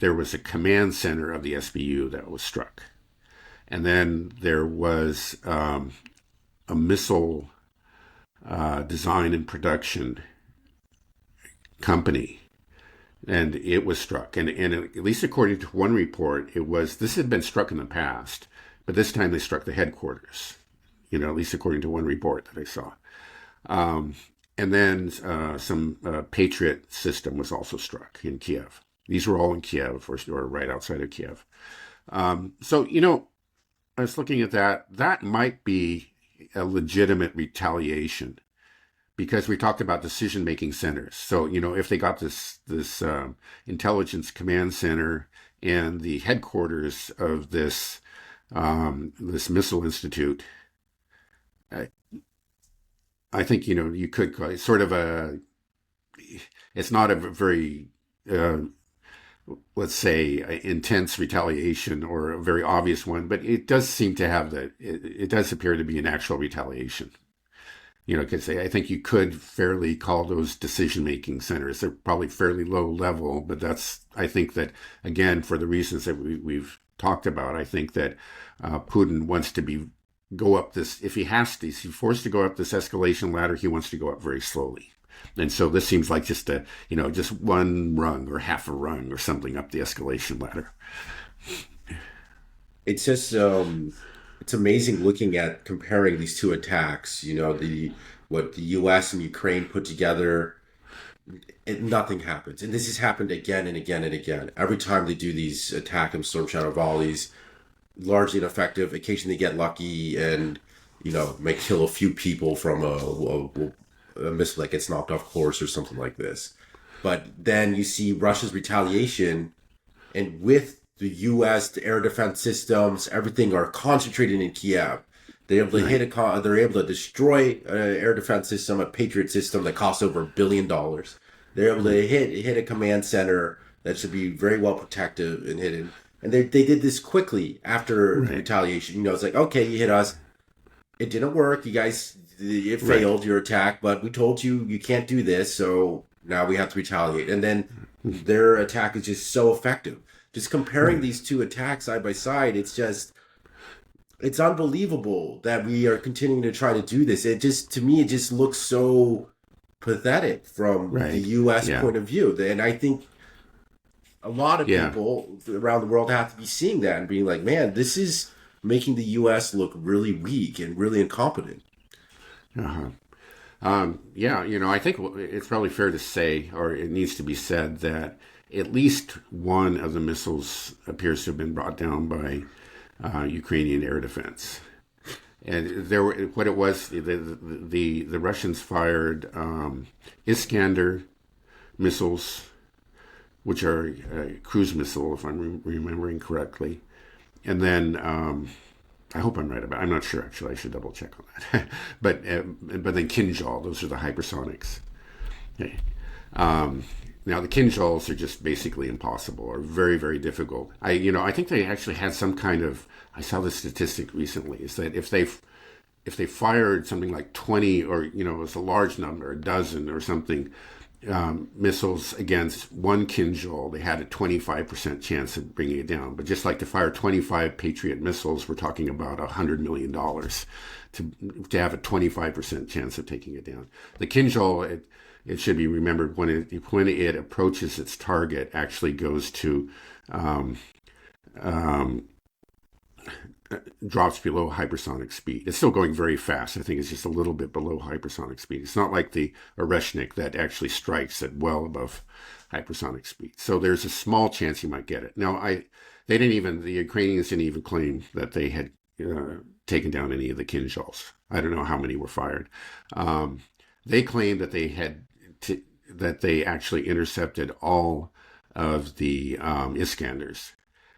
there was a command center of the SBU that was struck. And then there was a missile design and production company, and it was struck. And at least according to one report, this had been struck in the past, but this time they struck the headquarters, at least according to one report that I saw. And then some Patriot system was also struck in Kiev. These were all in Kiev or right outside of Kiev. So, I was looking at that. That might be a legitimate retaliation because we talked about decision-making centers. So, if they got this intelligence command center and the headquarters of this missile institute, I think, you could sort of it's not a very, let's say, intense retaliation or a very obvious one, but it does seem to have it does appear to be an actual retaliation. Because I think you could fairly call those decision-making centers. They're probably fairly low level, but I think that, again, for the reasons that we've talked about, I think that Putin wants to go up this, if he has to, if he's forced to go up this escalation ladder, he wants to go up very slowly. And so this seems like just just one rung or half a rung or something up the escalation ladder. It's just, it's amazing looking at comparing these two attacks, what the US and Ukraine put together, nothing happens. And this has happened again and again and again. Every time they do these attack and storm shadow volleys, largely ineffective. Occasionally they get lucky and, may kill a few people from a missile that gets knocked off course or something like this. But then you see Russia's retaliation, and with the U.S., the air defense systems, everything are concentrated in Kiev. They're able to they're able to destroy an air defense system, a Patriot system that costs over $1 billion. They're able to hit a command center that should be very well protected and hidden. And they did this quickly after retaliation. It's like, okay, you hit us. It didn't work. You guys, it failed your attack, but we told you can't do this, so now we have to retaliate. And then their attack is just so effective. Just comparing these two attacks side by side, it's unbelievable that we are continuing to try to do this. To me, it just looks so pathetic from the U.S. point of view. And I think a lot of people around the world have to be seeing that and being like, man, this is making the U.S. look really weak and really incompetent. Uh-huh. I think it's probably fair to say, or it needs to be said, that at least one of the missiles appears to have been brought down by Ukrainian air defense. And the Russians fired Iskander missiles, which are a cruise missile, if I'm remembering correctly. And then, I hope I'm right about it. I'm not sure, actually. I should double check on that. but then Kinjal, those are the hypersonics. Okay. Now, the Kinjals are just basically impossible or very, very difficult. I think they actually had some kind of, I saw the statistic recently, is that if they fired something like 20 or, it was a large number, a dozen or something, missiles against one Kinjal, they had a 25% chance of bringing it down. But just like to fire 25 Patriot missiles, we're talking about $100 million to have a 25% chance of taking it down. The Kinjal, it should be remembered, when it approaches its target, actually goes to drops below hypersonic speed. It's still going very fast. I think it's just a little bit below hypersonic speed. It's not like the Oreshnik that actually strikes at well above hypersonic speed. So there's a small chance you might get it. Now, the Ukrainians didn't even claim that they had taken down any of the Kinjals. I don't know how many were fired. They claimed that they actually intercepted all of the Iskanders.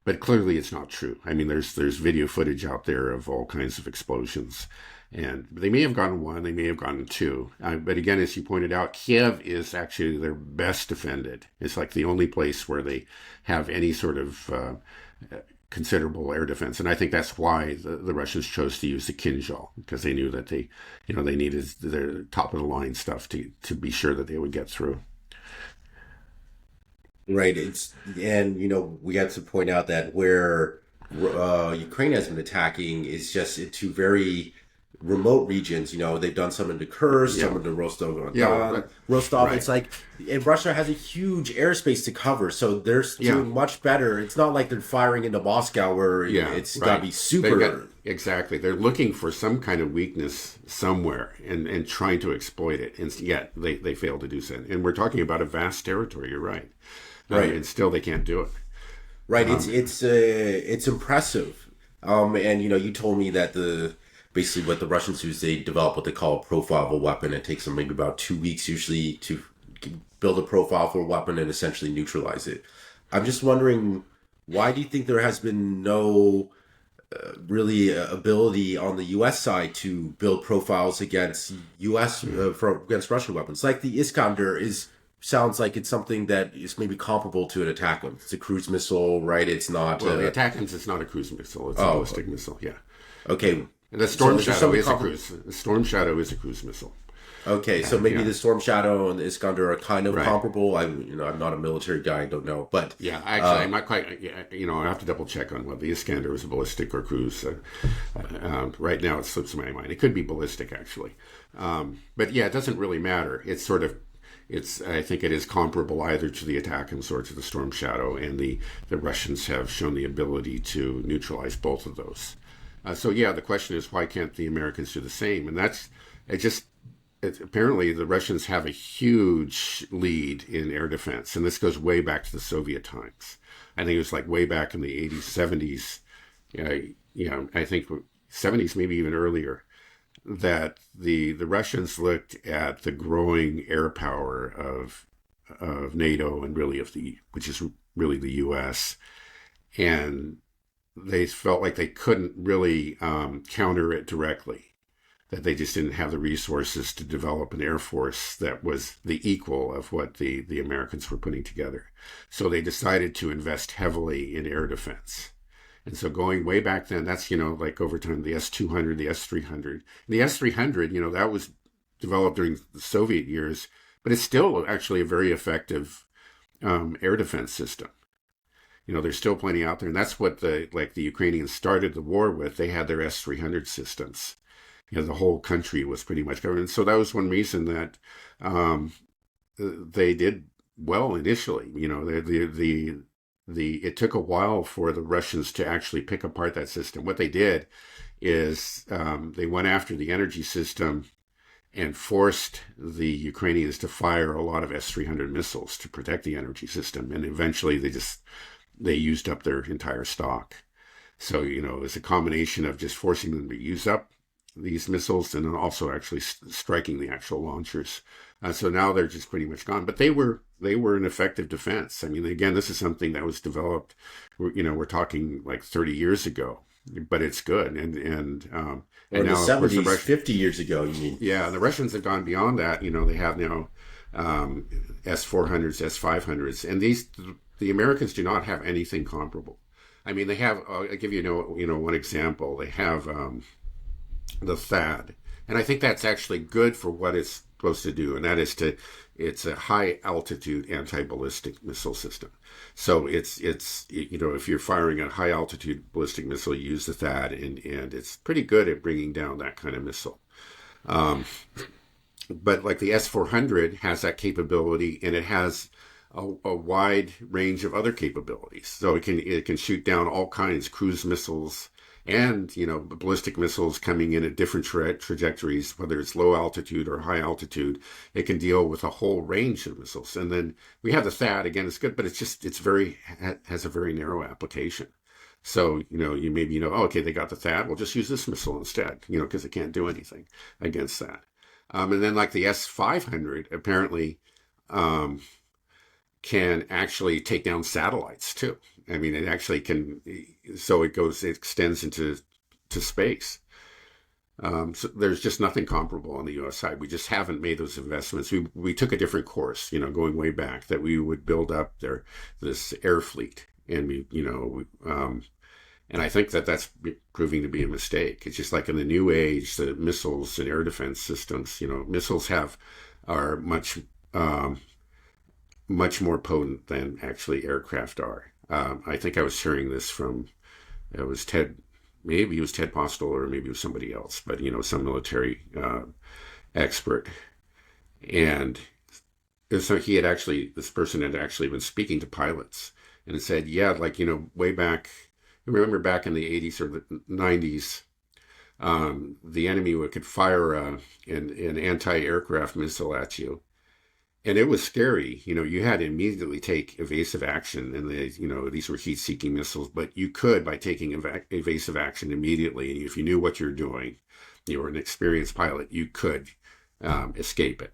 But clearly it's not true. I mean, there's video footage out there of all kinds of explosions. And they may have gotten one, they may have gotten two. But again, as you pointed out, Kiev is actually their best defended. It's like the only place where they have any sort of considerable air defense. And I think that's why the Russians chose to use the Kinjal, because they knew that they needed their top of the line stuff to be sure that they would get through. Right. It's and we have to point out that where Ukraine has been attacking is just into very remote regions. They've done some into Kursk, some Yeah, into Rostov on yeah, well, Don, Rostov. right, It's like, and Russia has a huge airspace to cover, so they're yeah, doing much better. It's not like they're firing into Moscow where yeah, it's got to right. be They got super. exactly. They're looking for some kind of weakness somewhere and trying to exploit it, and yet they fail to do so. And we're talking about a vast territory. You're right, Right. and still they can't do it. Right. It's Um, it's it's impressive. And you told me that the basically what the Russians do is they develop what they call a profile of a weapon. It takes them maybe about 2 weeks usually to build a profile for a weapon and essentially neutralize it. I'm just wondering, why do you think there has been no really ability on the U.S. side to build profiles against U.S. Against Russian weapons? Like the Iskander is sounds like it's something that is maybe comparable to an ATACMS. It's a cruise missile, right? It's not. well, the ATACMS is not a cruise missile; it's a Oh, ballistic missile. Yeah, okay. and the So Storm is there Shadow something is a comparable? cruise. The Storm Shadow is a cruise missile. Okay, so maybe Yeah, the Storm Shadow and the Iskander are kind of right. comparable. I'm not a military guy. I don't know, but Yeah, actually, uh, I'm not quite. Yeah, I have to double check on whether the Iskander is a ballistic or cruise. Right now, it slips my mind. It could be ballistic, actually, but yeah, it doesn't really matter. It's sort of, it's. I think it is comparable either to the ATACMS or to the Storm Shadow, and the Russians have shown the ability to neutralize both of those. So yeah, the question is why can't the Americans do the same? And that's it. Just apparently the Russians have a huge lead in air defense, and this goes way back to the Soviet times. I think it was like way back in the 80s, 70s, I think 70s, maybe even earlier, that the Russians looked at the growing air power of NATO and really which is really the U.S. and they felt like they couldn't really counter it directly, that they just didn't have the resources to develop an air force that was the equal of what the Americans were putting together. So they decided to invest heavily in air defense. And so going way back then, that's, like over time, the S-200, the S-300. The S-300, that was developed during the Soviet years, but it's still actually a very effective air defense system. There's still plenty out there. And that's what the Ukrainians started the war with. They had their S-300 systems. The whole country was pretty much covered. And so that was one reason that um, they did well initially. It took a while for the Russians to actually pick apart that system. What they did is they went after the energy system and forced the Ukrainians to fire a lot of S-300 missiles to protect the energy system. And eventually they used up their entire stock. So, it was a combination of just forcing them to use up these missiles and then also actually striking the actual launchers. So now they're just pretty much gone. But they were an effective defense. I mean, again, this is something that was developed. We're talking like 30 years ago, but it's good. or And in the now, of course, 70s, 50 years ago, you mean? yeah, the Russians have gone beyond that. They have now S-400s, S-500s, and the Americans do not have anything comparable. I mean, they have. I'll give one example. They have the THAAD, and I think that's actually good for what it's supposed to do, and that is it's a high altitude anti-ballistic missile system. So it's if you're firing a high altitude ballistic missile, you use the THAAD, and it's pretty good at bringing down that kind of missile. Um, but like the S-400 has that capability, and it has a wide range of other capabilities. So it can shoot down all kinds cruise missiles and ballistic missiles coming in at different trajectories, whether it's low altitude or high altitude. It can deal with a whole range of missiles. And then we have the THAAD again. It's good, but has a very narrow application. So you maybe oh, okay, they got the THAAD. We'll just use this missile instead. Because it can't do anything against that. And then like the S-500 apparently um, can actually take down satellites too. I mean, it actually can. So it extends to space. So there's just nothing comparable on the U.S. side. We just haven't made those investments. We took a different course, going way back, that we would build up this air fleet, and and I think that that's proving to be a mistake. It's just like in the new age, the missiles and air defense systems. Missiles are much much more potent than actually aircraft are. I think I was hearing this from it was Ted, maybe it was Ted Postel or maybe it was somebody else, but some military expert. And so this person had actually been speaking to pilots and it said, yeah, like, way back, remember back in the 80s or the 90s, the enemy could fire an anti-aircraft missile at you. And it was scary. You had to immediately take evasive action. And these were heat-seeking missiles, but you could, by taking evasive action immediately, and if you knew what you're doing, you were an experienced pilot, you could escape it.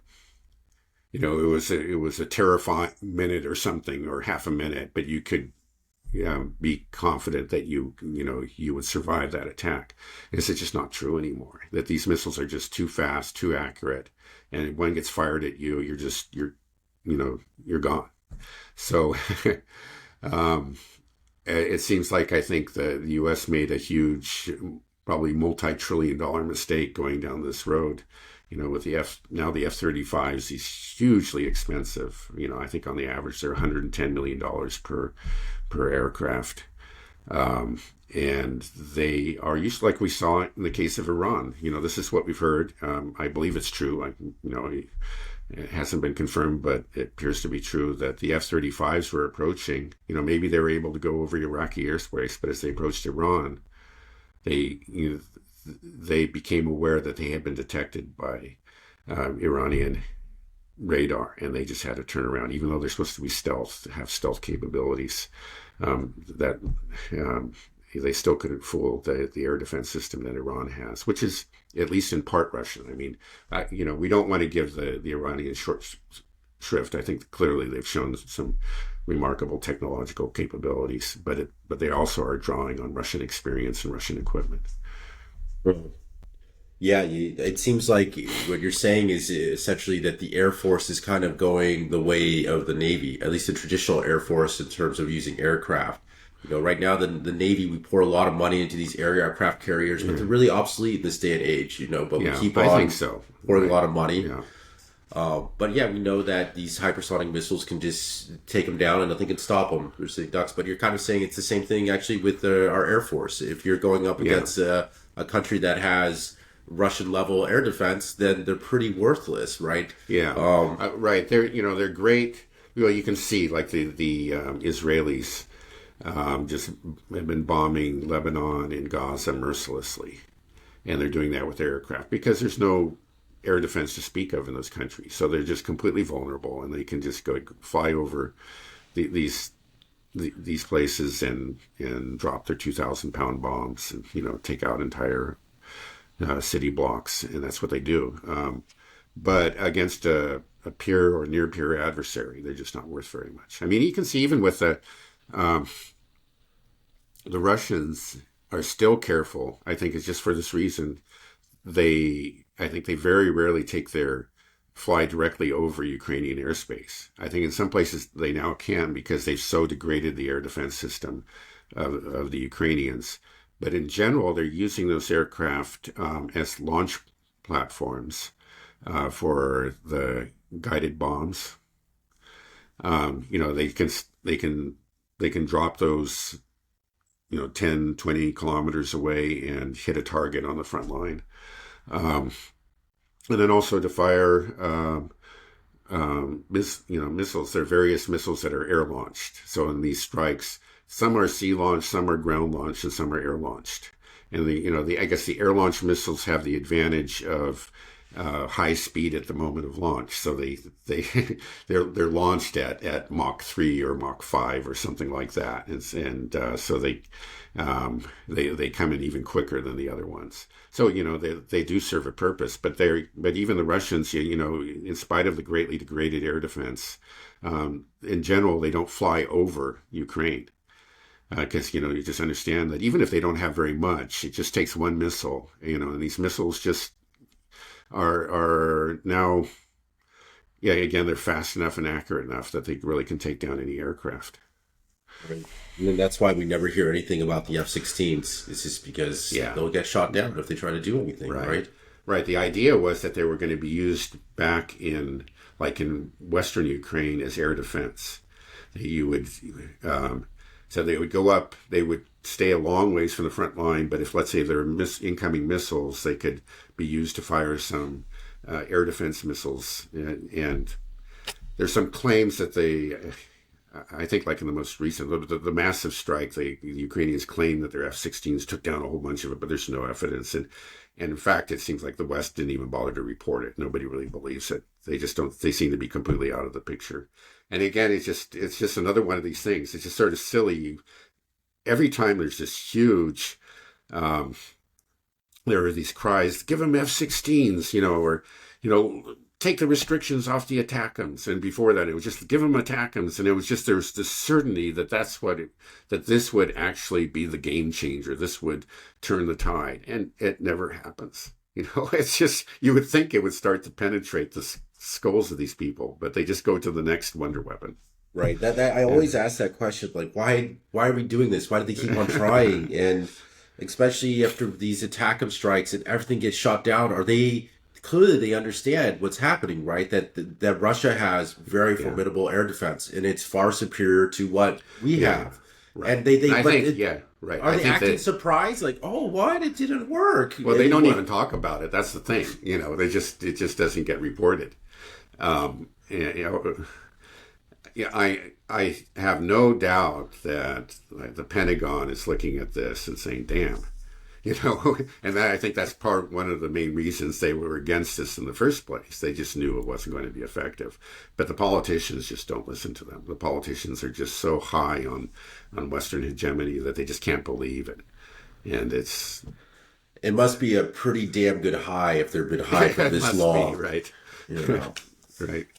It was a terrifying minute or something, or half a minute, but you could be confident that you would survive that attack. Is it just not true anymore? That these missiles are just too fast, too accurate, and if one gets fired at you, you're gone. So it seems like I think the U.S. made a huge, probably multi-trillion-dollar mistake going down this road. With the F-35s, these hugely expensive. I think on the average they're $110 million per aircraft. And they are used, like we saw in the case of Iran. This is what we've heard. I believe it's true. It hasn't been confirmed, but it appears to be true that the F-35s were approaching. Maybe they were able to go over Iraqi airspace, but as they approached Iran, they became aware that they had been detected by Iranian radar, and they just had to turn around, even though they're supposed to be have stealth capabilities. That they still couldn't fool the air defense system that Iran has, which is at least in part Russian. I mean, we don't want to give the Iranians short shrift. I think clearly they've shown some remarkable technological capabilities, but they also are drawing on Russian experience and Russian equipment. Yeah, it seems like what you're saying is essentially that the Air Force is kind of going the way of the Navy, at least the traditional Air Force in terms of using aircraft. Right now, the Navy, we pour a lot of money into these aircraft carriers, but they're really obsolete in this day and age, but we keep I on think so. pouring Right. a lot of money. Yeah. But yeah, we know that these hypersonic missiles can just take them down and nothing can stop them. They're sitting ducks. But you're kind of saying it's the same thing actually with our Air Force. If you're going up against a country that has Russian level air defense, then they're pretty worthless, right? Yeah. Right. They're great. You can see like the Israelis just have been bombing Lebanon and Gaza mercilessly, and they're doing that with aircraft because there's no air defense to speak of in those countries. So they're just completely vulnerable, and they can just go fly over these places and drop their 2,000-pound bombs and take out entire city blocks, and that's what they do. But against a peer or near peer adversary, they're just not worth very much. I mean, you can see even with the Russians are still careful. I think it's just for this reason. I think they very rarely fly directly over Ukrainian airspace. I think in some places they now can because they've so degraded the air defense system of the Ukrainians. But in general, they're using those aircraft as launch platforms for the guided bombs. They can drop those 10, 20 kilometers away and hit a target on the front line. And then also to fire missiles. There are various missiles that are air launched. So in these strikes, some are sea launched, some are ground launched, and some are air launched. And I guess the air launched missiles have the advantage of high speed at the moment of launch. So they're launched at Mach 3 or Mach 5 or something like that, and so they come in even quicker than the other ones. So they do serve a purpose, but even the Russians, in spite of the greatly degraded air defense, in general they don't fly over Ukraine. Because you just understand that even if they don't have very much, it just takes one missile, and these missiles just are now, again, they're fast enough and accurate enough that they really can take down any aircraft. Right. And then that's why we never hear anything about the F-16s. It's just because they'll get shot down if they try to do anything, right? Right. The idea was that they were going to be used back in like in Western Ukraine, as air defense. You would, so they would go up, they would stay a long ways from the front line, but if, let's say, there are incoming missiles, they could be used to fire some air defense missiles. And there's some claims that I think, like in the most recent, the massive strike, the Ukrainians claim that their F-16s took down a whole bunch of it, but there's no evidence. And in fact, it seems like the West didn't even bother to report it. Nobody really believes it. They just don't. They seem to be completely out of the picture. And again, it's just another one of these things. It's just sort of silly. Every time there's this huge, um, there are these cries, give them F-16s, or take the restrictions off the ATACMS. And before that, it was just give them ATACMS. And it was just, there was this certainty that that this would actually be the game changer. This would turn the tide. And it never happens. It's just, you would think it would start to penetrate the skulls of these people, but they just go to the next wonder weapon. Right. That I Yeah. always ask that question, like, why are we doing this? Why do they keep on trying? And especially after these attack strikes and everything gets shot down, are they clearly they understand what's happening, right? That Russia has very Yeah. formidable air defense and it's far superior to what we Yeah. have. Right. And they And I but think, it, yeah, right. are I they think acting that, surprised? Like, oh, what? It didn't work. well, they And don't what? even talk about it. That's the thing. It just doesn't get reported. And, yeah, I have no doubt that the Pentagon is looking at this and saying, "Damn," and I think that's one of the main reasons they were against this in the first place. They just knew it wasn't going to be effective, but the politicians just don't listen to them. The politicians are just so high on Western hegemony that they just can't believe it, and It must be a pretty damn good high if they've been high for it this must be long. right, You know. right.